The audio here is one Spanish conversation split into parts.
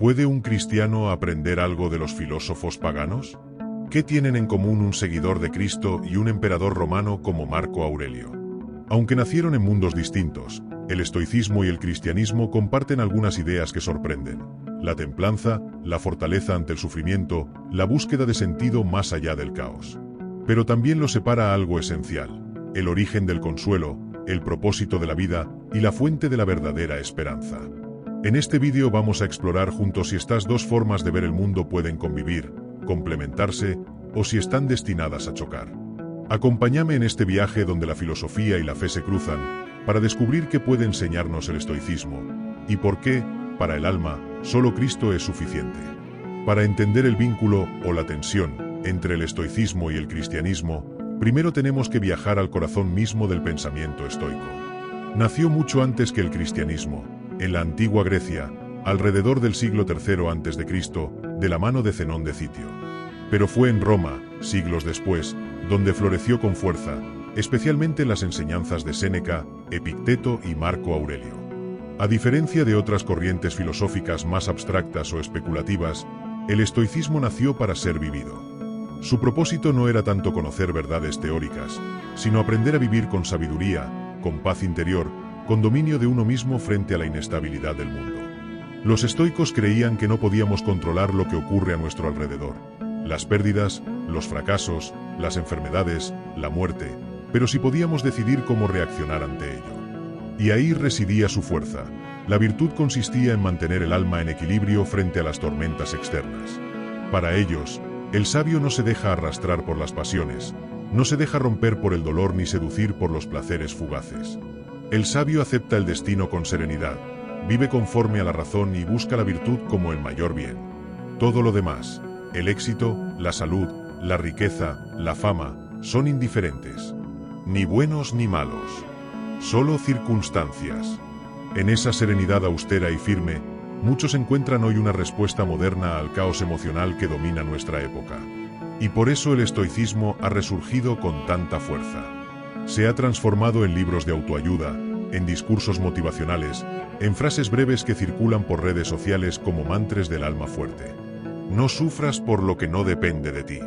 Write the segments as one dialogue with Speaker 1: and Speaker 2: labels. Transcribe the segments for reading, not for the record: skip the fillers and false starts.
Speaker 1: ¿Puede un cristiano aprender algo de los filósofos paganos? ¿Qué tienen en común un seguidor de Cristo y un emperador romano como Marco Aurelio? Aunque nacieron en mundos distintos, el estoicismo y el cristianismo comparten algunas ideas que sorprenden: la templanza, la fortaleza ante el sufrimiento, la búsqueda de sentido más allá del caos. Pero también los separa algo esencial: el origen del consuelo, el propósito de la vida y la fuente de la verdadera esperanza. En este vídeo vamos a explorar juntos si estas dos formas de ver el mundo pueden convivir, complementarse, o si están destinadas a chocar. Acompáñame en este viaje donde la filosofía y la fe se cruzan, para descubrir qué puede enseñarnos el estoicismo, y por qué, para el alma, solo Cristo es suficiente. Para entender el vínculo, o la tensión, entre el estoicismo y el cristianismo, primero tenemos que viajar al corazón mismo del pensamiento estoico. Nació mucho antes que el cristianismo, en la antigua Grecia, alrededor del siglo III a.C., de la mano de Zenón de Citio. Pero fue en Roma, siglos después, donde floreció con fuerza, especialmente en las enseñanzas de Séneca, Epicteto y Marco Aurelio. A diferencia de otras corrientes filosóficas más abstractas o especulativas, el estoicismo nació para ser vivido. Su propósito no era tanto conocer verdades teóricas, sino aprender a vivir con sabiduría, con paz interior, con dominio de uno mismo frente a la inestabilidad del mundo. Los estoicos creían que no podíamos controlar lo que ocurre a nuestro alrededor: las pérdidas, los fracasos, las enfermedades, la muerte, pero sí podíamos decidir cómo reaccionar ante ello. Y ahí residía su fuerza. La virtud consistía en mantener el alma en equilibrio frente a las tormentas externas. Para ellos, el sabio no se deja arrastrar por las pasiones, no se deja romper por el dolor ni seducir por los placeres fugaces. El sabio acepta el destino con serenidad, vive conforme a la razón y busca la virtud como el mayor bien. Todo lo demás, el éxito, la salud, la riqueza, la fama, son indiferentes. Ni buenos ni malos. Solo circunstancias. En esa serenidad austera y firme, muchos encuentran hoy una respuesta moderna al caos emocional que domina nuestra época. Y por eso el estoicismo ha resurgido con tanta fuerza. Se ha transformado en libros de autoayuda, en discursos motivacionales, en frases breves que circulan por redes sociales como mantras del alma fuerte. No sufras por lo que no depende de ti.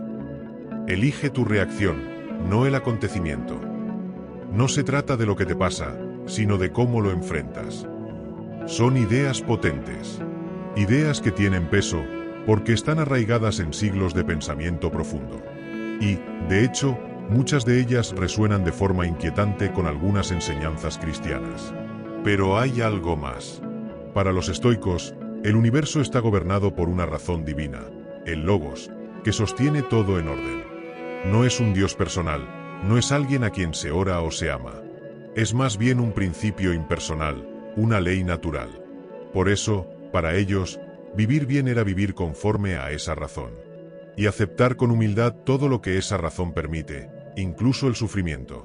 Speaker 1: Elige tu reacción, no el acontecimiento. No se trata de lo que te pasa, sino de cómo lo enfrentas. Son ideas potentes. Ideas que tienen peso, porque están arraigadas en siglos de pensamiento profundo. Y, de hecho, muchas de ellas resuenan de forma inquietante con algunas enseñanzas cristianas. Pero hay algo más. Para los estoicos, el universo está gobernado por una razón divina, el Logos, que sostiene todo en orden. No es un Dios personal, no es alguien a quien se ora o se ama. Es más bien un principio impersonal, una ley natural. Por eso, para ellos, vivir bien era vivir conforme a esa razón. Y aceptar con humildad todo lo que esa razón permite, incluso el sufrimiento.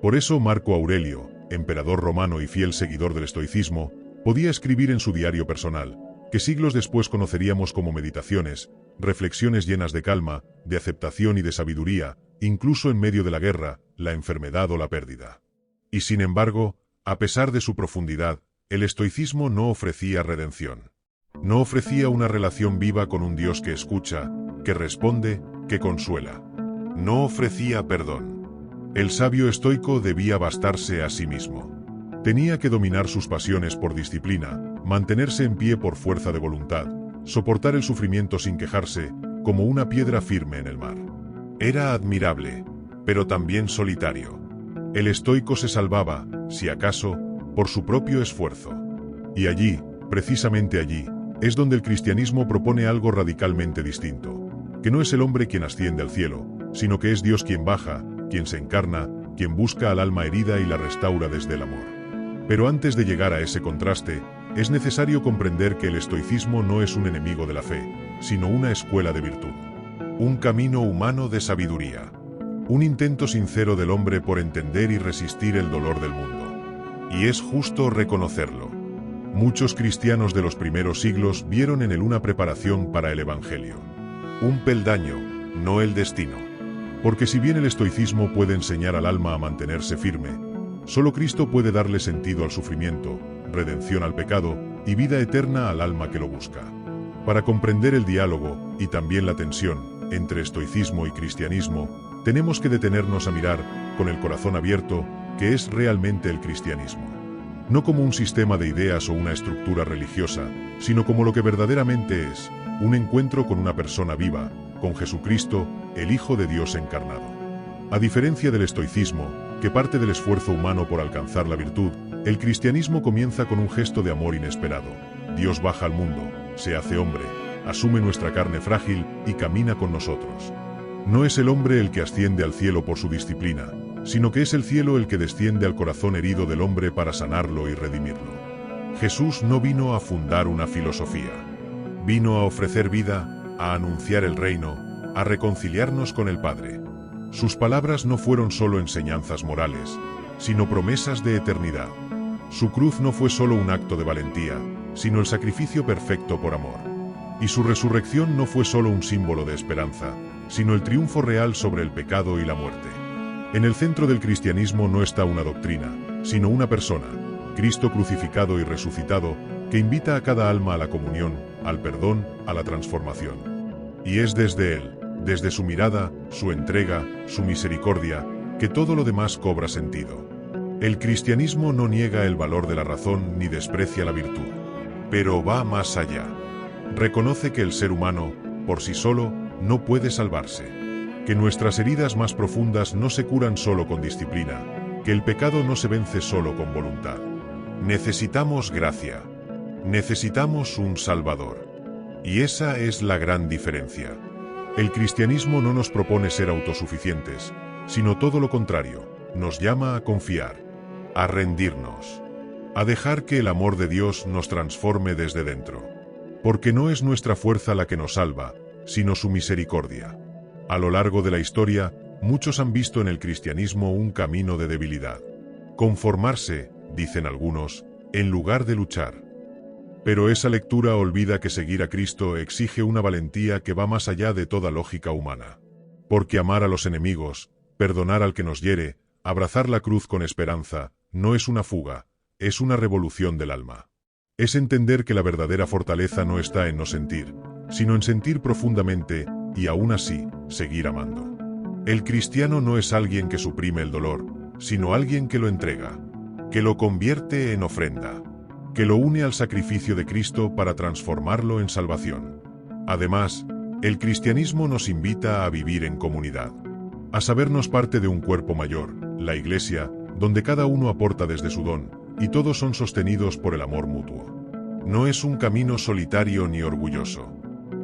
Speaker 1: Por eso Marco Aurelio, emperador romano y fiel seguidor del estoicismo, podía escribir en su diario personal, que siglos después conoceríamos como Meditaciones, reflexiones llenas de calma, de aceptación y de sabiduría, incluso en medio de la guerra, la enfermedad o la pérdida. Y sin embargo, a pesar de su profundidad, el estoicismo no ofrecía redención. No ofrecía una relación viva con un Dios que escucha, que responde, que consuela. No ofrecía perdón. El sabio estoico debía bastarse a sí mismo. Tenía que dominar sus pasiones por disciplina, mantenerse en pie por fuerza de voluntad, soportar el sufrimiento sin quejarse, como una piedra firme en el mar. Era admirable, pero también solitario. El estoico se salvaba, si acaso, por su propio esfuerzo. Y allí, precisamente allí, es donde el cristianismo propone algo radicalmente distinto. Que no es el hombre quien asciende al cielo, sino que es Dios quien baja, quien se encarna, quien busca al alma herida y la restaura desde el amor. Pero antes de llegar a ese contraste, es necesario comprender que el estoicismo no es un enemigo de la fe, sino una escuela de virtud. Un camino humano de sabiduría. Un intento sincero del hombre por entender y resistir el dolor del mundo. Y es justo reconocerlo. Muchos cristianos de los primeros siglos vieron en él una preparación para el Evangelio. Un peldaño, no el destino. Porque si bien el estoicismo puede enseñar al alma a mantenerse firme, solo Cristo puede darle sentido al sufrimiento, redención al pecado y vida eterna al alma que lo busca. Para comprender el diálogo, y también la tensión, entre estoicismo y cristianismo, tenemos que detenernos a mirar, con el corazón abierto, qué es realmente el cristianismo. No como un sistema de ideas o una estructura religiosa, sino como lo que verdaderamente es, un encuentro con una persona viva, con Jesucristo, el Hijo de Dios encarnado. A diferencia del estoicismo, que parte del esfuerzo humano por alcanzar la virtud, el cristianismo comienza con un gesto de amor inesperado. Dios baja al mundo, se hace hombre, asume nuestra carne frágil y camina con nosotros. No es el hombre el que asciende al cielo por su disciplina, sino que es el cielo el que desciende al corazón herido del hombre para sanarlo y redimirlo. Jesús no vino a fundar una filosofía. Vino a ofrecer vida, a anunciar el reino, a reconciliarnos con el Padre. Sus palabras no fueron solo enseñanzas morales, sino promesas de eternidad. Su cruz no fue solo un acto de valentía, sino el sacrificio perfecto por amor. Y su resurrección no fue solo un símbolo de esperanza, sino el triunfo real sobre el pecado y la muerte. En el centro del cristianismo no está una doctrina, sino una persona, Cristo crucificado y resucitado, que invita a cada alma a la comunión, al perdón, a la transformación. Y es desde Él, desde su mirada, su entrega, su misericordia, que todo lo demás cobra sentido. El cristianismo no niega el valor de la razón ni desprecia la virtud, pero va más allá. Reconoce que el ser humano, por sí solo, no puede salvarse. Que nuestras heridas más profundas no se curan solo con disciplina, que el pecado no se vence solo con voluntad. Necesitamos gracia. Necesitamos un Salvador. Y esa es la gran diferencia. El cristianismo no nos propone ser autosuficientes, sino todo lo contrario, nos llama a confiar, a rendirnos, a dejar que el amor de Dios nos transforme desde dentro. Porque no es nuestra fuerza la que nos salva, sino su misericordia. A lo largo de la historia, muchos han visto en el cristianismo un camino de debilidad. Conformarse, dicen algunos, en lugar de luchar. Pero esa lectura olvida que seguir a Cristo exige una valentía que va más allá de toda lógica humana. Porque amar a los enemigos, perdonar al que nos hiere, abrazar la cruz con esperanza, no es una fuga, es una revolución del alma. Es entender que la verdadera fortaleza no está en no sentir, sino en sentir profundamente, y aún así, seguir amando. El cristiano no es alguien que suprime el dolor, sino alguien que lo entrega, que lo convierte en ofrenda, que lo une al sacrificio de Cristo para transformarlo en salvación. Además, el cristianismo nos invita a vivir en comunidad, a sabernos parte de un cuerpo mayor, la Iglesia, donde cada uno aporta desde su don, y todos son sostenidos por el amor mutuo. No es un camino solitario ni orgulloso.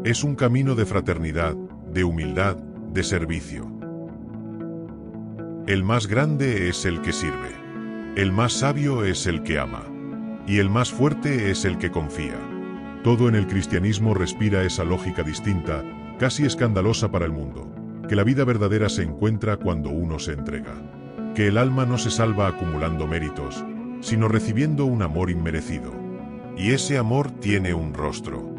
Speaker 1: Es un camino de fraternidad, de humildad, de servicio. El más grande es el que sirve. El más sabio es el que ama. Y el más fuerte es el que confía. Todo en el cristianismo respira esa lógica distinta, casi escandalosa para el mundo, que la vida verdadera se encuentra cuando uno se entrega. Que el alma no se salva acumulando méritos, sino recibiendo un amor inmerecido. Y ese amor tiene un rostro.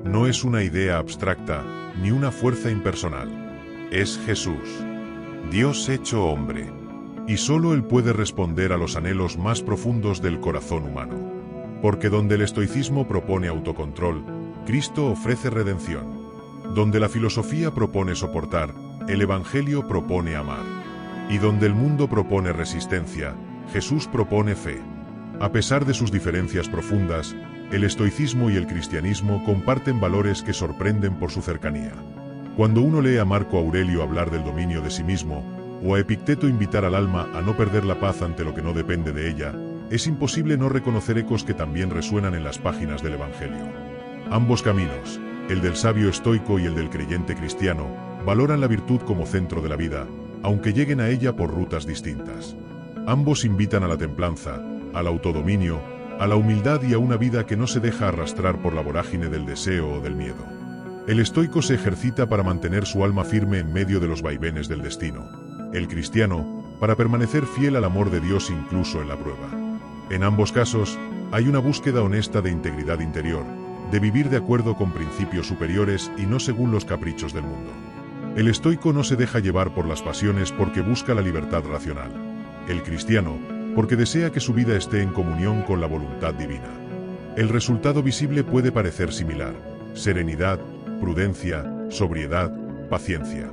Speaker 1: No es una idea abstracta, ni una fuerza impersonal. Es Jesús, Dios hecho hombre. Y solo Él puede responder a los anhelos más profundos del corazón humano. Porque donde el estoicismo propone autocontrol, Cristo ofrece redención. Donde la filosofía propone soportar, el Evangelio propone amar. Y donde el mundo propone resistencia, Jesús propone fe. A pesar de sus diferencias profundas, el estoicismo y el cristianismo comparten valores que sorprenden por su cercanía. Cuando uno lee a Marco Aurelio hablar del dominio de sí mismo, o a Epicteto invitar al alma a no perder la paz ante lo que no depende de ella, es imposible no reconocer ecos que también resuenan en las páginas del Evangelio. Ambos caminos, el del sabio estoico y el del creyente cristiano, valoran la virtud como centro de la vida, aunque lleguen a ella por rutas distintas. Ambos invitan a la templanza, al autodominio, a la humildad y a una vida que no se deja arrastrar por la vorágine del deseo o del miedo. El estoico se ejercita para mantener su alma firme en medio de los vaivenes del destino. El cristiano, para permanecer fiel al amor de Dios incluso en la prueba. En ambos casos, hay una búsqueda honesta de integridad interior, de vivir de acuerdo con principios superiores y no según los caprichos del mundo. El estoico no se deja llevar por las pasiones porque busca la libertad racional. El cristiano, porque desea que su vida esté en comunión con la voluntad divina. El resultado visible puede parecer similar, serenidad, prudencia, sobriedad, paciencia.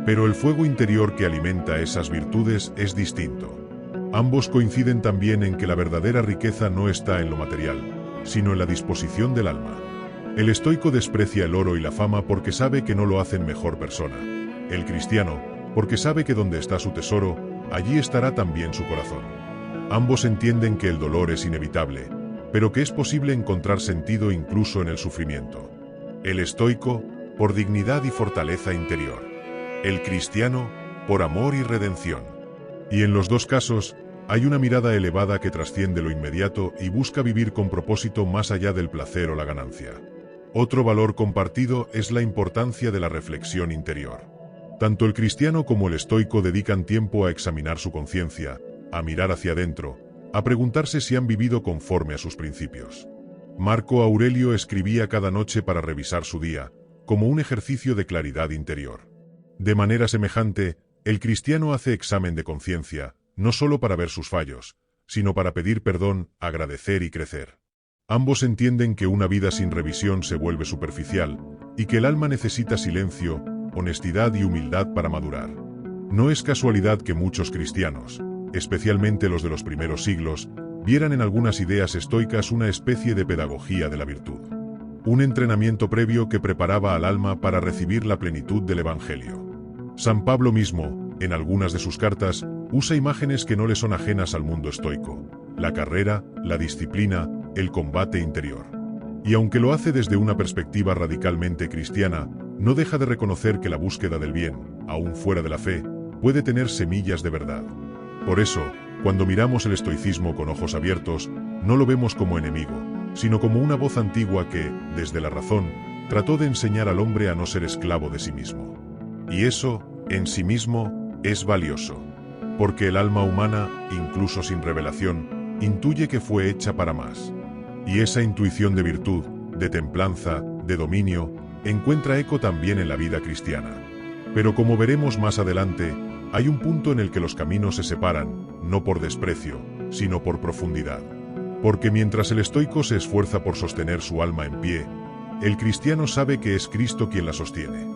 Speaker 1: Pero el fuego interior que alimenta esas virtudes es distinto. Ambos coinciden también en que la verdadera riqueza no está en lo material, sino en la disposición del alma. El estoico desprecia el oro y la fama porque sabe que no lo hacen mejor persona. El cristiano, porque sabe que donde está su tesoro, allí estará también su corazón. Ambos entienden que el dolor es inevitable, pero que es posible encontrar sentido incluso en el sufrimiento. El estoico, por dignidad y fortaleza interior. El cristiano, por amor y redención. Y en los dos casos, hay una mirada elevada que trasciende lo inmediato y busca vivir con propósito más allá del placer o la ganancia. Otro valor compartido es la importancia de la reflexión interior. Tanto el cristiano como el estoico dedican tiempo a examinar su conciencia, a mirar hacia adentro, a preguntarse si han vivido conforme a sus principios. Marco Aurelio escribía cada noche para revisar su día, como un ejercicio de claridad interior. De manera semejante, el cristiano hace examen de conciencia, no solo para ver sus fallos, sino para pedir perdón, agradecer y crecer. Ambos entienden que una vida sin revisión se vuelve superficial, y que el alma necesita silencio, honestidad y humildad para madurar. No es casualidad que muchos cristianos, especialmente los de los primeros siglos, vieran en algunas ideas estoicas una especie de pedagogía de la virtud. Un entrenamiento previo que preparaba al alma para recibir la plenitud del Evangelio. San Pablo mismo, en algunas de sus cartas, usa imágenes que no le son ajenas al mundo estoico: la carrera, la disciplina, el combate interior. Y aunque lo hace desde una perspectiva radicalmente cristiana, no deja de reconocer que la búsqueda del bien, aún fuera de la fe, puede tener semillas de verdad. Por eso, cuando miramos el estoicismo con ojos abiertos, no lo vemos como enemigo, sino como una voz antigua que, desde la razón, trató de enseñar al hombre a no ser esclavo de sí mismo. Y eso, en sí mismo, es valioso. Porque el alma humana, incluso sin revelación, intuye que fue hecha para más. Y esa intuición de virtud, de templanza, de dominio, encuentra eco también en la vida cristiana. Pero como veremos más adelante, hay un punto en el que los caminos se separan, no por desprecio, sino por profundidad. Porque mientras el estoico se esfuerza por sostener su alma en pie, el cristiano sabe que es Cristo quien la sostiene.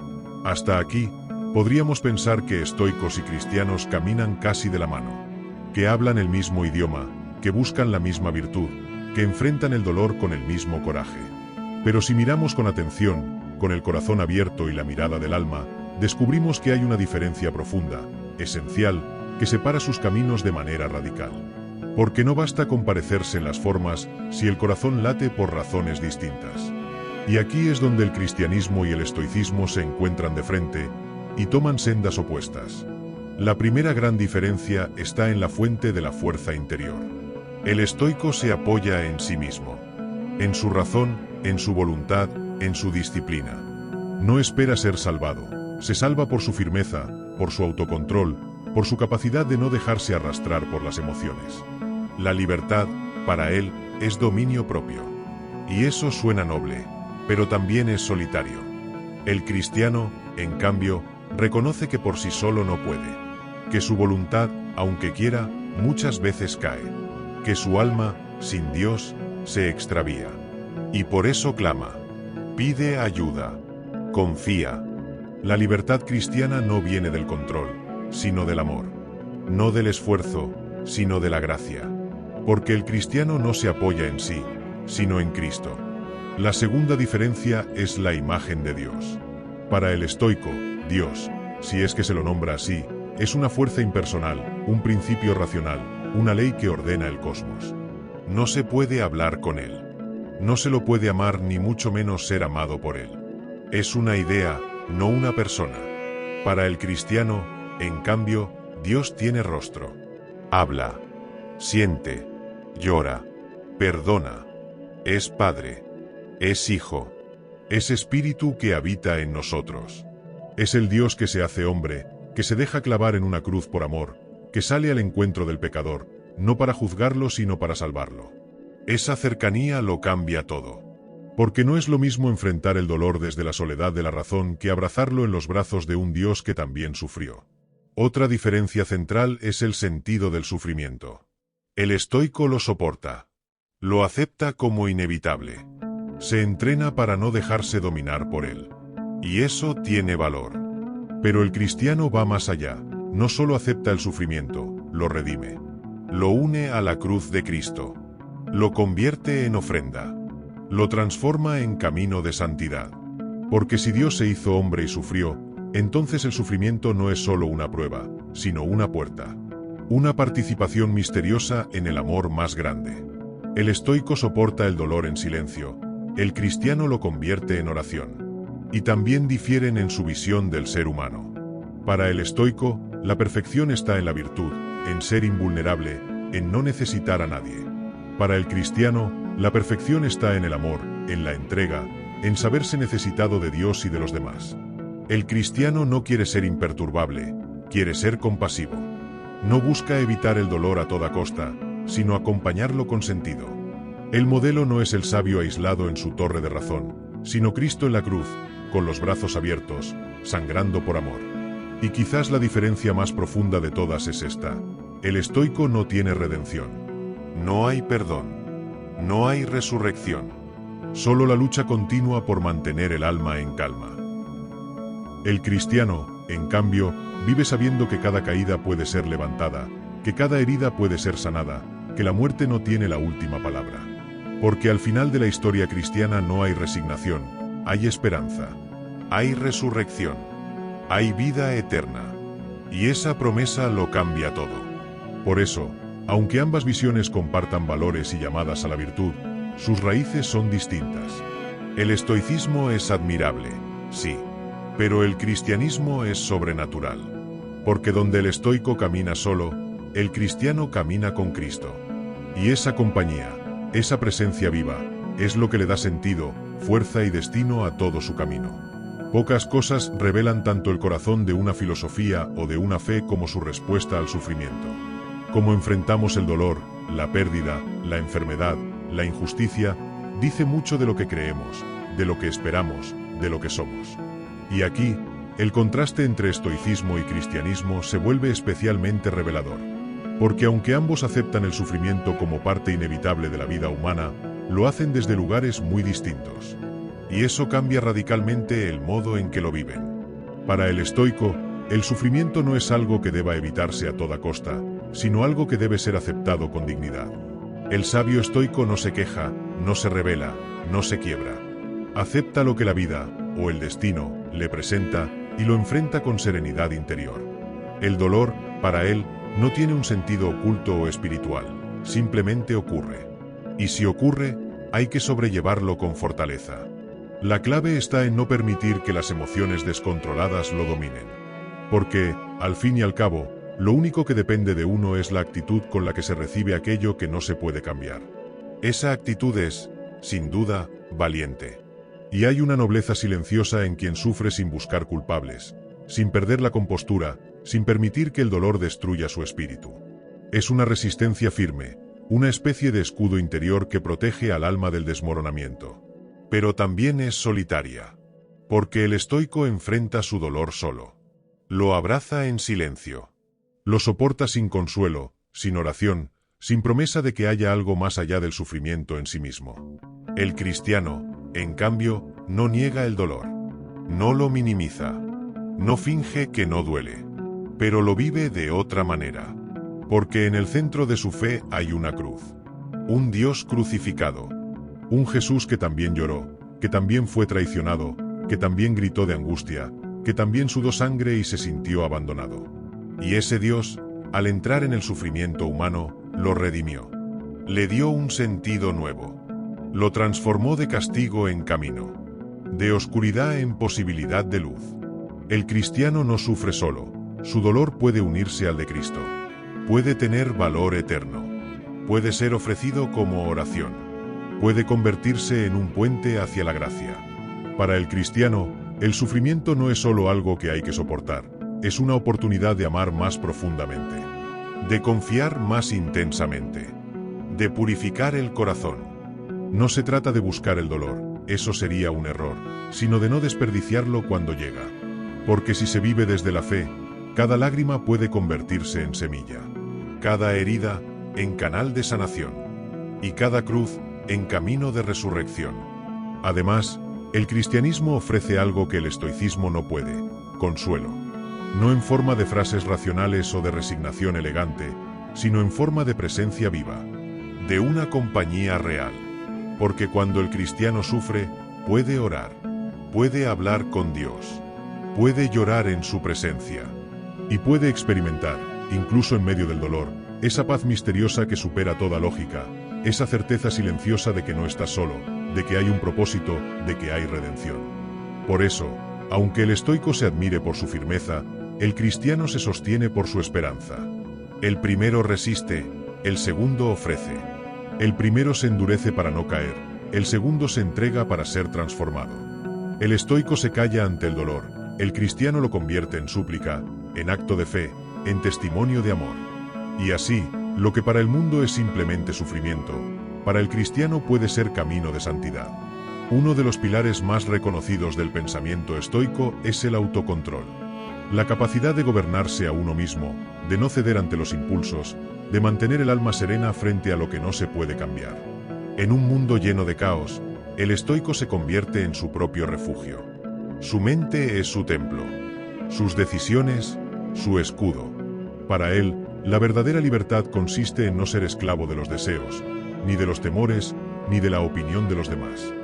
Speaker 1: Hasta aquí, podríamos pensar que estoicos y cristianos caminan casi de la mano, que hablan el mismo idioma, que buscan la misma virtud, que enfrentan el dolor con el mismo coraje. Pero si miramos con atención, con el corazón abierto y la mirada del alma, descubrimos que hay una diferencia profunda, esencial, que separa sus caminos de manera radical. Porque no basta con parecerse en las formas si el corazón late por razones distintas. Y aquí es donde el cristianismo y el estoicismo se encuentran de frente y toman sendas opuestas. La primera gran diferencia está en la fuente de la fuerza interior. El estoico se apoya en sí mismo, en su razón, en su voluntad, en su disciplina. No espera ser salvado, se salva por su firmeza, por su autocontrol, por su capacidad de no dejarse arrastrar por las emociones. La libertad, para él, es dominio propio. Y eso suena noble, pero también es solitario. El cristiano, en cambio, reconoce que por sí solo no puede, que su voluntad, aunque quiera, muchas veces cae, que su alma, sin Dios, se extravía. Y por eso clama, pide ayuda, confía. La libertad cristiana no viene del control, sino del amor. No del esfuerzo, sino de la gracia. Porque el cristiano no se apoya en sí, sino en Cristo. La segunda diferencia es la imagen de Dios. Para el estoico, Dios, si es que se lo nombra así, es una fuerza impersonal, un principio racional, una ley que ordena el cosmos. No se puede hablar con él. No se lo puede amar ni mucho menos ser amado por él. Es una idea, no una persona. Para el cristiano, en cambio, Dios tiene rostro. Habla, siente, llora, perdona. Es Padre, es Hijo, es Espíritu que habita en nosotros. Es el Dios que se hace hombre, que se deja clavar en una cruz por amor, que sale al encuentro del pecador, no para juzgarlo sino para salvarlo. Esa cercanía lo cambia todo. Porque no es lo mismo enfrentar el dolor desde la soledad de la razón que abrazarlo en los brazos de un Dios que también sufrió. Otra diferencia central es el sentido del sufrimiento. El estoico lo soporta. Lo acepta como inevitable. Se entrena para no dejarse dominar por él. Y eso tiene valor. Pero el cristiano va más allá. No solo acepta el sufrimiento, lo redime. Lo une a la cruz de Cristo. Lo convierte en ofrenda. Lo transforma en camino de santidad. Porque si Dios se hizo hombre y sufrió, entonces el sufrimiento no es solo una prueba, sino una puerta. Una participación misteriosa en el amor más grande. El estoico soporta el dolor en silencio, el cristiano lo convierte en oración. Y también difieren en su visión del ser humano. Para el estoico, la perfección está en la virtud, en ser invulnerable, en no necesitar a nadie. Para el cristiano, la perfección está en el amor, en la entrega, en saberse necesitado de Dios y de los demás. El cristiano no quiere ser imperturbable, quiere ser compasivo. No busca evitar el dolor a toda costa, sino acompañarlo con sentido. El modelo no es el sabio aislado en su torre de razón, sino Cristo en la cruz, con los brazos abiertos, sangrando por amor. Y quizás la diferencia más profunda de todas es esta: el estoico no tiene redención. No hay perdón. No hay resurrección. Solo la lucha continua por mantener el alma en calma. El cristiano, en cambio, vive sabiendo que cada caída puede ser levantada, que cada herida puede ser sanada, que la muerte no tiene la última palabra. Porque al final de la historia cristiana no hay resignación, hay esperanza. Hay resurrección. Hay vida eterna. Y esa promesa lo cambia todo. Por eso, aunque ambas visiones compartan valores y llamadas a la virtud, sus raíces son distintas. El estoicismo es admirable, sí. Pero el cristianismo es sobrenatural. Porque donde el estoico camina solo, el cristiano camina con Cristo. Y esa compañía, esa presencia viva, es lo que le da sentido, fuerza y destino a todo su camino. Pocas cosas revelan tanto el corazón de una filosofía o de una fe como su respuesta al sufrimiento. Cómo enfrentamos el dolor, la pérdida, la enfermedad, la injusticia, dice mucho de lo que creemos, de lo que esperamos, de lo que somos. Y aquí, el contraste entre estoicismo y cristianismo se vuelve especialmente revelador. Porque aunque ambos aceptan el sufrimiento como parte inevitable de la vida humana, lo hacen desde lugares muy distintos. Y eso cambia radicalmente el modo en que lo viven. Para el estoico, el sufrimiento no es algo que deba evitarse a toda costa, sino algo que debe ser aceptado con dignidad. El sabio estoico no se queja, no se rebela, no se quiebra. Acepta lo que la vida, o el destino, le presenta, y lo enfrenta con serenidad interior. El dolor, para él, no tiene un sentido oculto o espiritual, simplemente ocurre. Y si ocurre, hay que sobrellevarlo con fortaleza. La clave está en no permitir que las emociones descontroladas lo dominen. Porque, al fin y al cabo, lo único que depende de uno es la actitud con la que se recibe aquello que no se puede cambiar. Esa actitud es, sin duda, valiente. Y hay una nobleza silenciosa en quien sufre sin buscar culpables, sin perder la compostura, sin permitir que el dolor destruya su espíritu. Es una resistencia firme, una especie de escudo interior que protege al alma del desmoronamiento. Pero también es solitaria. Porque el estoico enfrenta su dolor solo. Lo abraza en silencio. Lo soporta sin consuelo, sin oración, sin promesa de que haya algo más allá del sufrimiento en sí mismo. El cristiano, en cambio, no niega el dolor. No lo minimiza. No finge que no duele. Pero lo vive de otra manera. Porque en el centro de su fe hay una cruz. Un Dios crucificado. Un Jesús que también lloró, que también fue traicionado, que también gritó de angustia, que también sudó sangre y se sintió abandonado. Y ese Dios, al entrar en el sufrimiento humano, lo redimió. Le dio un sentido nuevo. Lo transformó de castigo en camino. De oscuridad en posibilidad de luz. El cristiano no sufre solo. Su dolor puede unirse al de Cristo. Puede tener valor eterno. Puede ser ofrecido como oración. Puede convertirse en un puente hacia la gracia. Para el cristiano, el sufrimiento no es solo algo que hay que soportar, es una oportunidad de amar más profundamente, de confiar más intensamente, de purificar el corazón. No se trata de buscar el dolor, eso sería un error, sino de no desperdiciarlo cuando llega. Porque si se vive desde la fe, cada lágrima puede convertirse en semilla, cada herida, en canal de sanación, y cada cruz, en camino de resurrección. Además, el cristianismo ofrece algo que el estoicismo no puede: consuelo. No en forma de frases racionales o de resignación elegante, sino en forma de presencia viva, de una compañía real. Porque cuando el cristiano sufre, puede orar, puede hablar con Dios, puede llorar en su presencia, y puede experimentar, incluso en medio del dolor, esa paz misteriosa que supera toda lógica, esa certeza silenciosa de que no estás solo, de que hay un propósito, de que hay redención. Por eso, aunque el estoico se admire por su firmeza, el cristiano se sostiene por su esperanza. El primero resiste, el segundo ofrece. El primero se endurece para no caer, el segundo se entrega para ser transformado. El estoico se calla ante el dolor, el cristiano lo convierte en súplica, en acto de fe, en testimonio de amor. Y así, lo que para el mundo es simplemente sufrimiento, para el cristiano puede ser camino de santidad. Uno de los pilares más reconocidos del pensamiento estoico es el autocontrol. La capacidad de gobernarse a uno mismo, de no ceder ante los impulsos, de mantener el alma serena frente a lo que no se puede cambiar. En un mundo lleno de caos, el estoico se convierte en su propio refugio. Su mente es su templo, sus decisiones, su escudo. Para él, la verdadera libertad consiste en no ser esclavo de los deseos, ni de los temores, ni de la opinión de los demás.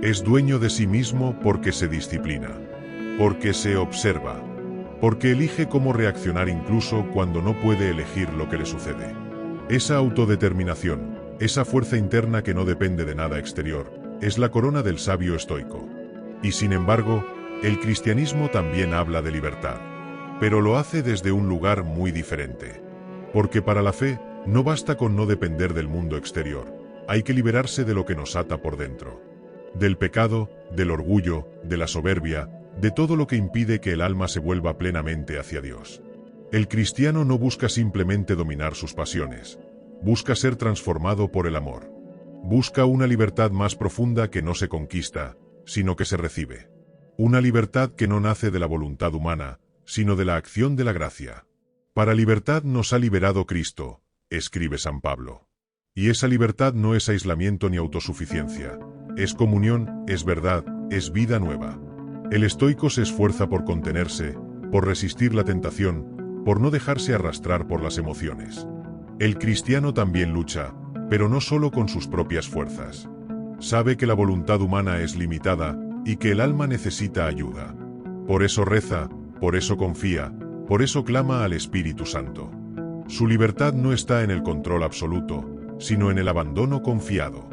Speaker 1: Es dueño de sí mismo porque se disciplina, porque se observa, porque elige cómo reaccionar incluso cuando no puede elegir lo que le sucede. Esa autodeterminación, esa fuerza interna que no depende de nada exterior, es la corona del sabio estoico. Y sin embargo, el cristianismo también habla de libertad, pero lo hace desde un lugar muy diferente. Porque para la fe, no basta con no depender del mundo exterior, hay que liberarse de lo que nos ata por dentro. Del pecado, del orgullo, de la soberbia, de todo lo que impide que el alma se vuelva plenamente hacia Dios. El cristiano no busca simplemente dominar sus pasiones, busca ser transformado por el amor. Busca una libertad más profunda que no se conquista, sino que se recibe. Una libertad que no nace de la voluntad humana, sino de la acción de la gracia. Para libertad nos ha liberado Cristo, escribe San Pablo. Y esa libertad no es aislamiento ni autosuficiencia, es comunión, es verdad, es vida nueva. El estoico se esfuerza por contenerse, por resistir la tentación, por no dejarse arrastrar por las emociones. El cristiano también lucha, pero no solo con sus propias fuerzas. Sabe que la voluntad humana es limitada y que el alma necesita ayuda. Por eso reza, por eso confía, por eso clama al Espíritu Santo. Su libertad no está en el control absoluto, sino en el abandono confiado.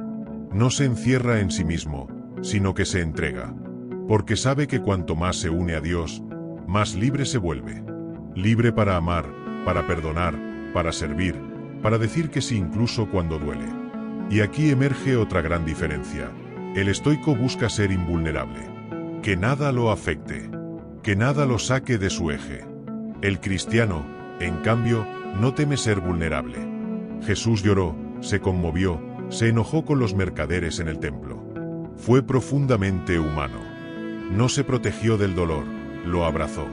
Speaker 1: No se encierra en sí mismo, sino que se entrega. Porque sabe que cuanto más se une a Dios, más libre se vuelve. Libre para amar, para perdonar, para servir, para decir que sí incluso cuando duele. Y aquí emerge otra gran diferencia. El estoico busca ser invulnerable. Que nada lo afecte. Que nada lo saque de su eje. El cristiano, en cambio, no teme ser vulnerable. Jesús lloró, se conmovió, se enojó con los mercaderes en el templo. Fue profundamente humano. No se protegió del dolor, lo abrazó.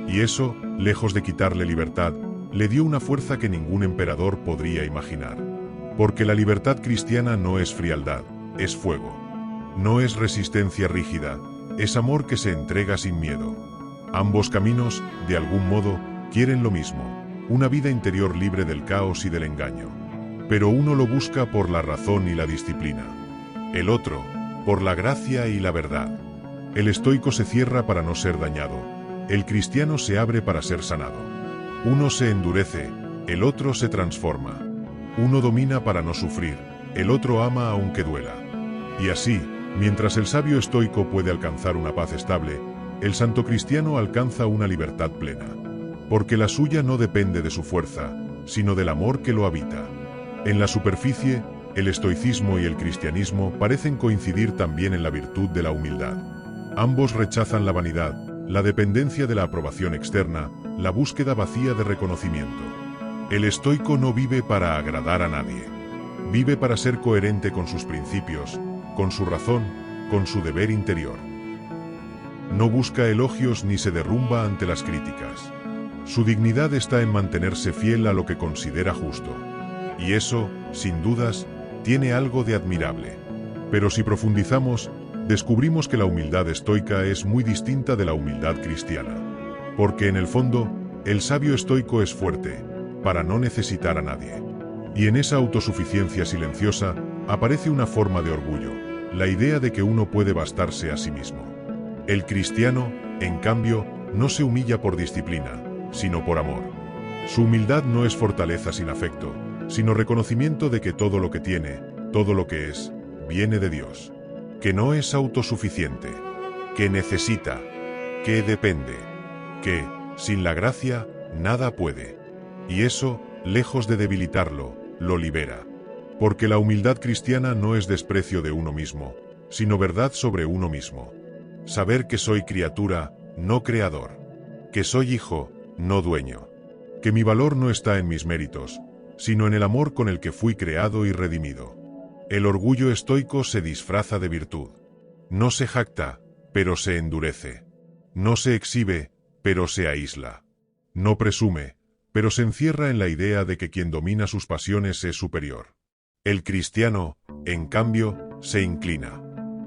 Speaker 1: Y eso, lejos de quitarle libertad, le dio una fuerza que ningún emperador podría imaginar. Porque la libertad cristiana no es frialdad, es fuego. No es resistencia rígida, es amor que se entrega sin miedo. Ambos caminos, de algún modo, quieren lo mismo, una vida interior libre del caos y del engaño. Pero uno lo busca por la razón y la disciplina. El otro, por la gracia y la verdad. El estoico se cierra para no ser dañado. El cristiano se abre para ser sanado. Uno se endurece, el otro se transforma. Uno domina para no sufrir, el otro ama aunque duela. Y así, mientras el sabio estoico puede alcanzar una paz estable, el santo cristiano alcanza una libertad plena. Porque la suya no depende de su fuerza, sino del amor que lo habita. En la superficie, el estoicismo y el cristianismo parecen coincidir también en la virtud de la humildad. Ambos rechazan la vanidad, la dependencia de la aprobación externa, la búsqueda vacía de reconocimiento. El estoico no vive para agradar a nadie. Vive para ser coherente con sus principios, con su razón, con su deber interior. No busca elogios ni se derrumba ante las críticas. Su dignidad está en mantenerse fiel a lo que considera justo. Y eso, sin dudas, tiene algo de admirable. Pero si profundizamos, descubrimos que la humildad estoica es muy distinta de la humildad cristiana. Porque en el fondo, el sabio estoico es fuerte, para no necesitar a nadie. Y en esa autosuficiencia silenciosa, aparece una forma de orgullo, la idea de que uno puede bastarse a sí mismo. El cristiano, en cambio, no se humilla por disciplina, sino por amor. Su humildad no es fortaleza sin afecto, sino reconocimiento de que todo lo que tiene, todo lo que es, viene de Dios. Que no es autosuficiente, que necesita, que depende, que, sin la gracia, nada puede. Y eso, lejos de debilitarlo, lo libera. Porque la humildad cristiana no es desprecio de uno mismo, sino verdad sobre uno mismo. Saber que soy criatura, no creador. Que soy hijo, no dueño. Que mi valor no está en mis méritos, sino en el amor con el que fui creado y redimido. El orgullo estoico se disfraza de virtud. No se jacta, pero se endurece. No se exhibe, pero se aísla. No presume, pero se encierra en la idea de que quien domina sus pasiones es superior. El cristiano, en cambio, se inclina.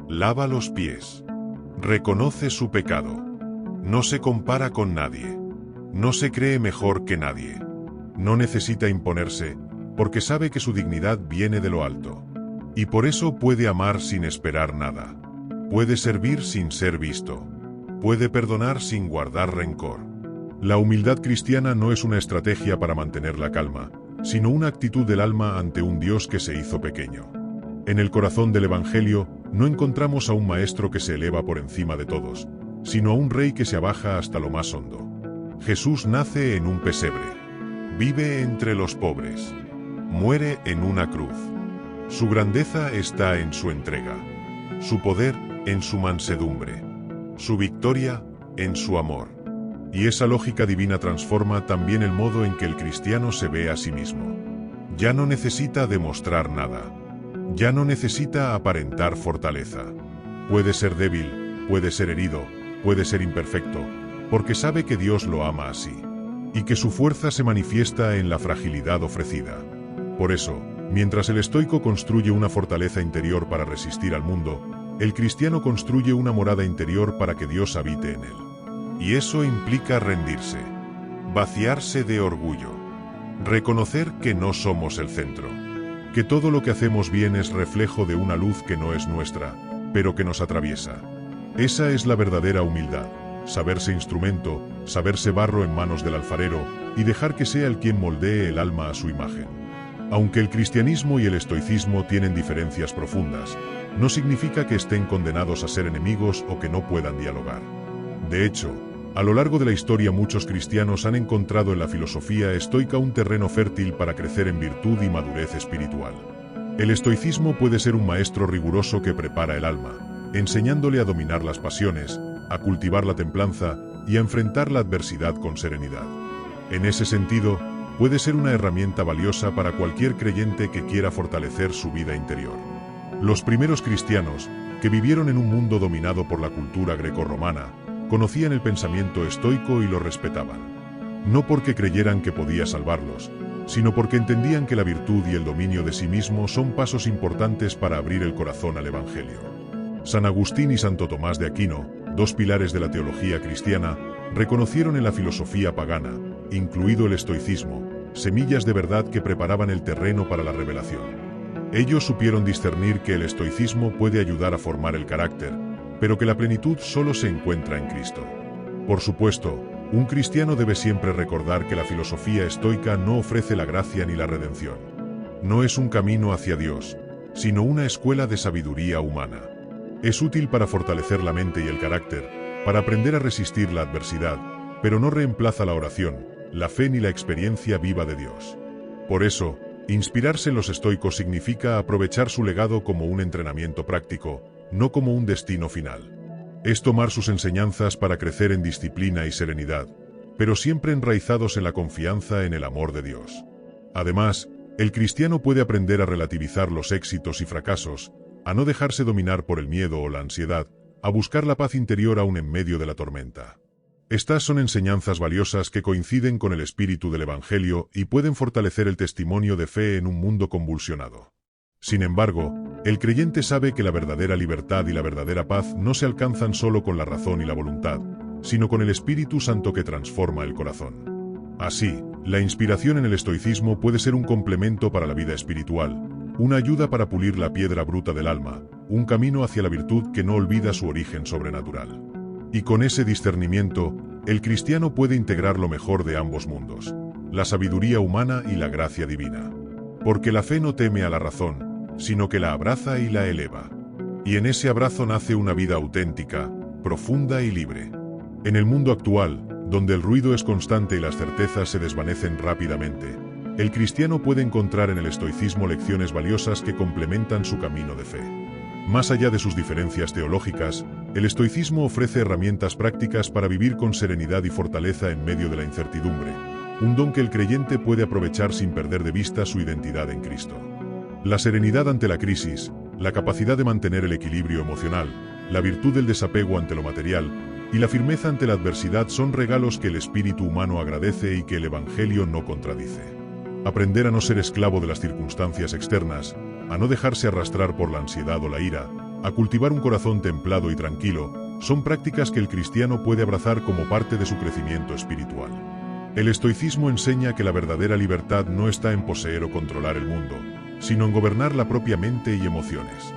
Speaker 1: Lava los pies. Reconoce su pecado. No se compara con nadie. No se cree mejor que nadie. No necesita imponerse, porque sabe que su dignidad viene de lo alto. Y por eso puede amar sin esperar nada. Puede servir sin ser visto. Puede perdonar sin guardar rencor. La humildad cristiana no es una estrategia para mantener la calma, sino una actitud del alma ante un Dios que se hizo pequeño. En el corazón del Evangelio, no encontramos a un maestro que se eleva por encima de todos, sino a un rey que se abaja hasta lo más hondo. Jesús nace en un pesebre. Vive entre los pobres. Muere en una cruz. Su grandeza está en su entrega. Su poder, en su mansedumbre. Su victoria, en su amor. Y esa lógica divina transforma también el modo en que el cristiano se ve a sí mismo. Ya no necesita demostrar nada. Ya no necesita aparentar fortaleza. Puede ser débil, puede ser herido, puede ser imperfecto, porque sabe que Dios lo ama así. Y que su fuerza se manifiesta en la fragilidad ofrecida. Por eso, mientras el estoico construye una fortaleza interior para resistir al mundo, el cristiano construye una morada interior para que Dios habite en él. Y eso implica rendirse, vaciarse de orgullo, reconocer que no somos el centro, que todo lo que hacemos bien es reflejo de una luz que no es nuestra, pero que nos atraviesa. Esa es la verdadera humildad, saberse instrumento, saberse barro en manos del alfarero, y dejar que sea el quien moldee el alma a su imagen. Aunque el cristianismo y el estoicismo tienen diferencias profundas, no significa que estén condenados a ser enemigos o que no puedan dialogar. De hecho, a lo largo de la historia muchos cristianos han encontrado en la filosofía estoica un terreno fértil para crecer en virtud y madurez espiritual. El estoicismo puede ser un maestro riguroso que prepara el alma, enseñándole a dominar las pasiones, a cultivar la templanza y a enfrentar la adversidad con serenidad. En ese sentido, puede ser una herramienta valiosa para cualquier creyente que quiera fortalecer su vida interior. Los primeros cristianos, que vivieron en un mundo dominado por la cultura grecorromana, conocían el pensamiento estoico y lo respetaban. No porque creyeran que podía salvarlos, sino porque entendían que la virtud y el dominio de sí mismo son pasos importantes para abrir el corazón al Evangelio. San Agustín y Santo Tomás de Aquino, dos pilares de la teología cristiana, reconocieron en la filosofía pagana, incluido el estoicismo, semillas de verdad que preparaban el terreno para la revelación. Ellos supieron discernir que el estoicismo puede ayudar a formar el carácter, pero que la plenitud solo se encuentra en Cristo. Por supuesto, un cristiano debe siempre recordar que la filosofía estoica no ofrece la gracia ni la redención. No es un camino hacia Dios, sino una escuela de sabiduría humana. Es útil para fortalecer la mente y el carácter, para aprender a resistir la adversidad, pero no reemplaza la oración, la fe ni la experiencia viva de Dios. Por eso, inspirarse en los estoicos significa aprovechar su legado como un entrenamiento práctico, no como un destino final. Es tomar sus enseñanzas para crecer en disciplina y serenidad, pero siempre enraizados en la confianza en el amor de Dios. Además, el cristiano puede aprender a relativizar los éxitos y fracasos, a no dejarse dominar por el miedo o la ansiedad, a buscar la paz interior aún en medio de la tormenta. Estas son enseñanzas valiosas que coinciden con el espíritu del Evangelio y pueden fortalecer el testimonio de fe en un mundo convulsionado. Sin embargo, El creyente sabe que la verdadera libertad y la verdadera paz no se alcanzan solo con la razón y la voluntad, sino con el Espíritu Santo que transforma el corazón. Así, la inspiración en el estoicismo puede ser un complemento para la vida espiritual, una ayuda para pulir la piedra bruta del alma, un camino hacia la virtud que no olvida su origen sobrenatural. Y con ese discernimiento, el cristiano puede integrar lo mejor de ambos mundos, la sabiduría humana y la gracia divina. Porque la fe no teme a la razón, sino que la abraza y la eleva. Y en ese abrazo nace una vida auténtica, profunda y libre. En el mundo actual, donde el ruido es constante y las certezas se desvanecen rápidamente, el cristiano puede encontrar en el estoicismo lecciones valiosas que complementan su camino de fe. Más allá de sus diferencias teológicas, el estoicismo ofrece herramientas prácticas para vivir con serenidad y fortaleza en medio de la incertidumbre, un don que el creyente puede aprovechar sin perder de vista su identidad en Cristo. La serenidad ante la crisis, la capacidad de mantener el equilibrio emocional, la virtud del desapego ante lo material y la firmeza ante la adversidad son regalos que el espíritu humano agradece y que el Evangelio no contradice. Aprender a no ser esclavo de las circunstancias externas, a no dejarse arrastrar por la ansiedad o la ira, a cultivar un corazón templado y tranquilo, son prácticas que el cristiano puede abrazar como parte de su crecimiento espiritual. El estoicismo enseña que la verdadera libertad no está en poseer o controlar el mundo, sino en gobernar la propia mente y emociones.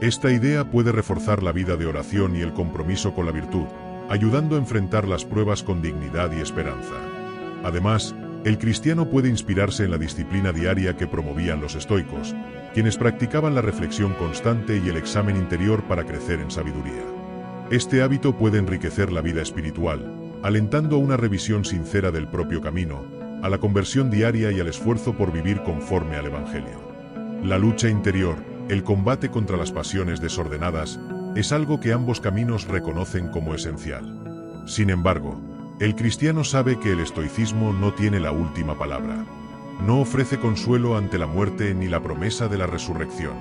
Speaker 1: Esta idea puede reforzar la vida de oración y el compromiso con la virtud, ayudando a enfrentar las pruebas con dignidad y esperanza. Además, el cristiano puede inspirarse en la disciplina diaria que promovían los estoicos, quienes practicaban la reflexión constante y el examen interior para crecer en sabiduría. Este hábito puede enriquecer la vida espiritual, alentando a una revisión sincera del propio camino, a la conversión diaria y al esfuerzo por vivir conforme al Evangelio. La lucha interior, el combate contra las pasiones desordenadas, es algo que ambos caminos reconocen como esencial. Sin embargo, el cristiano sabe que el estoicismo no tiene la última palabra. No ofrece consuelo ante la muerte ni la promesa de la resurrección.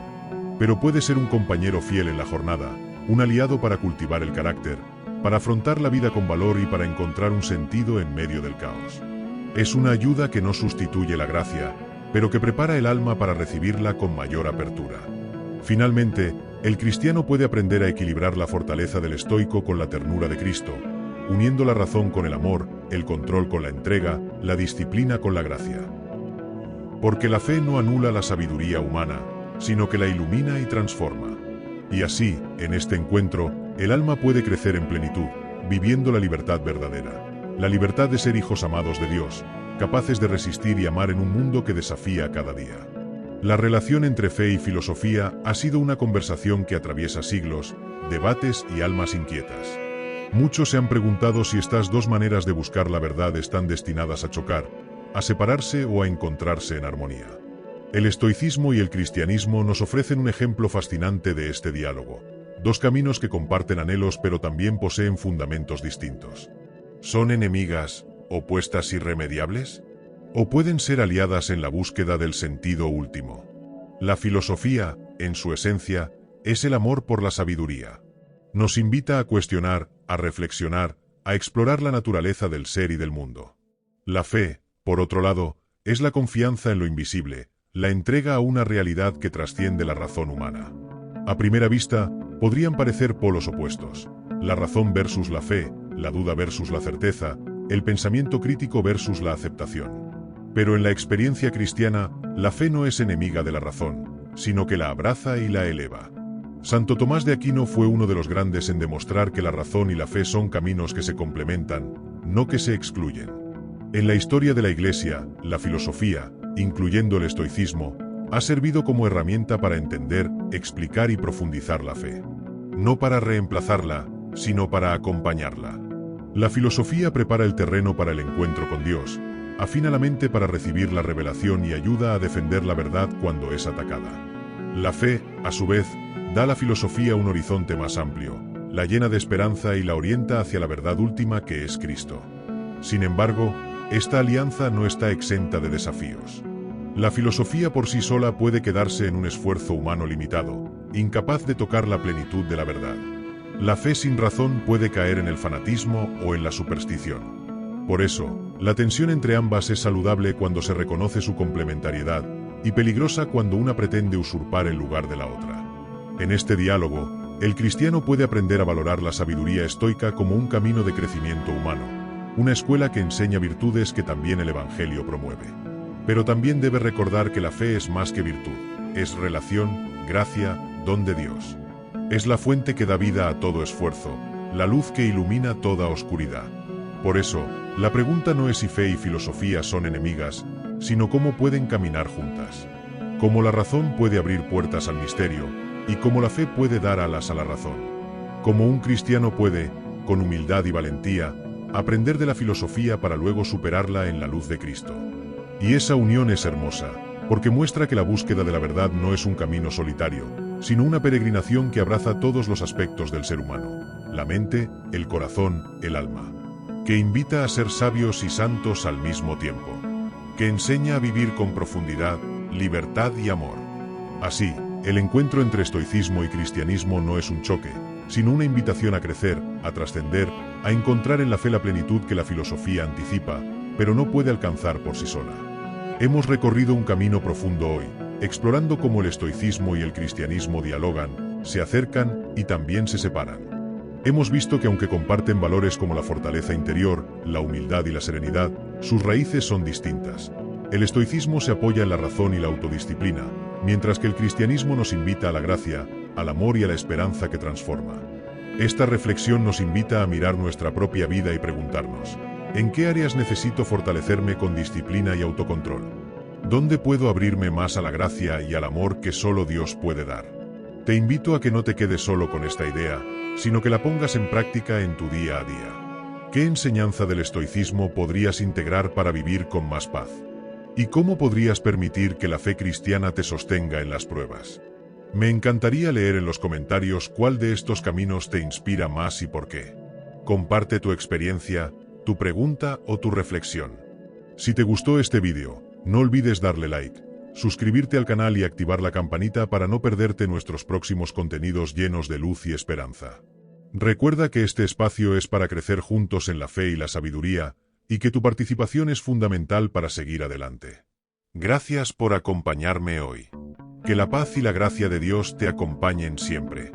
Speaker 1: Pero puede ser un compañero fiel en la jornada, un aliado para cultivar el carácter, para afrontar la vida con valor y para encontrar un sentido en medio del caos. Es una ayuda que no sustituye la gracia, pero que prepara el alma para recibirla con mayor apertura. Finalmente, el cristiano puede aprender a equilibrar la fortaleza del estoico con la ternura de Cristo, uniendo la razón con el amor, el control con la entrega, la disciplina con la gracia. Porque la fe no anula la sabiduría humana, sino que la ilumina y transforma. Y así, en este encuentro, el alma puede crecer en plenitud, viviendo la libertad verdadera. La libertad de ser hijos amados de Dios, capaces de resistir y amar en un mundo que desafía cada día. La relación entre fe y filosofía ha sido una conversación que atraviesa siglos, debates y almas inquietas. Muchos se han preguntado si estas dos maneras de buscar la verdad están destinadas a chocar, a separarse o a encontrarse en armonía. El estoicismo y el cristianismo nos ofrecen un ejemplo fascinante de este diálogo. Dos caminos que comparten anhelos pero también poseen fundamentos distintos. ¿Son enemigas, opuestas irremediables? ¿O pueden ser aliadas en la búsqueda del sentido último? La filosofía, en su esencia, es el amor por la sabiduría. Nos invita a cuestionar, a reflexionar, a explorar la naturaleza del ser y del mundo. La fe, por otro lado, es la confianza en lo invisible, la entrega a una realidad que trasciende la razón humana. A primera vista, podrían parecer polos opuestos: la razón versus la fe, la duda versus la certeza, el pensamiento crítico versus la aceptación. Pero en la experiencia cristiana, la fe no es enemiga de la razón, sino que la abraza y la eleva. Santo Tomás de Aquino fue uno de los grandes en demostrar que la razón y la fe son caminos que se complementan, no que se excluyen. En la historia de la Iglesia, la filosofía, incluyendo el estoicismo, ha servido como herramienta para entender, explicar y profundizar la fe. No para reemplazarla, sino para acompañarla. La filosofía prepara el terreno para el encuentro con Dios, afina la mente para recibir la revelación y ayuda a defender la verdad cuando es atacada. La fe, a su vez, da a la filosofía un horizonte más amplio, la llena de esperanza y la orienta hacia la verdad última que es Cristo. Sin embargo, esta alianza no está exenta de desafíos. La filosofía por sí sola puede quedarse en un esfuerzo humano limitado, incapaz de tocar la plenitud de la verdad. La fe sin razón puede caer en el fanatismo o en la superstición. Por eso, la tensión entre ambas es saludable cuando se reconoce su complementariedad, y peligrosa cuando una pretende usurpar el lugar de la otra. En este diálogo, el cristiano puede aprender a valorar la sabiduría estoica como un camino de crecimiento humano, una escuela que enseña virtudes que también el Evangelio promueve. Pero también debe recordar que la fe es más que virtud, es relación, gracia, don de Dios. Es la fuente que da vida a todo esfuerzo, la luz que ilumina toda oscuridad. Por eso, la pregunta no es si fe y filosofía son enemigas, sino cómo pueden caminar juntas. Cómo la razón puede abrir puertas al misterio, y cómo la fe puede dar alas a la razón. Cómo un cristiano puede, con humildad y valentía, aprender de la filosofía para luego superarla en la luz de Cristo. Y esa unión es hermosa, porque muestra que la búsqueda de la verdad no es un camino solitario, sino una peregrinación que abraza todos los aspectos del ser humano, la mente, el corazón, el alma, que invita a ser sabios y santos al mismo tiempo, que enseña a vivir con profundidad, libertad y amor. Así, el encuentro entre estoicismo y cristianismo no es un choque, sino una invitación a crecer, a trascender, a encontrar en la fe la plenitud que la filosofía anticipa, pero no puede alcanzar por sí sola. Hemos recorrido un camino profundo hoy, explorando cómo el estoicismo y el cristianismo dialogan, se acercan y también se separan. Hemos visto que aunque comparten valores como la fortaleza interior, la humildad y la serenidad, sus raíces son distintas. El estoicismo se apoya en la razón y la autodisciplina, mientras que el cristianismo nos invita a la gracia, al amor y a la esperanza que transforma. Esta reflexión nos invita a mirar nuestra propia vida y preguntarnos: ¿en qué áreas necesito fortalecerme con disciplina y autocontrol? ¿Dónde puedo abrirme más a la gracia y al amor que solo Dios puede dar? Te invito a que no te quedes solo con esta idea, sino que la pongas en práctica en tu día a día. ¿Qué enseñanza del estoicismo podrías integrar para vivir con más paz? ¿Y cómo podrías permitir que la fe cristiana te sostenga en las pruebas? Me encantaría leer en los comentarios cuál de estos caminos te inspira más y por qué. Comparte tu experiencia, tu pregunta o tu reflexión. Si te gustó este vídeo, no olvides darle like, suscribirte al canal y activar la campanita para no perderte nuestros próximos contenidos llenos de luz y esperanza. Recuerda que este espacio es para crecer juntos en la fe y la sabiduría, y que tu participación es fundamental para seguir adelante. Gracias por acompañarme hoy. Que la paz y la gracia de Dios te acompañen siempre.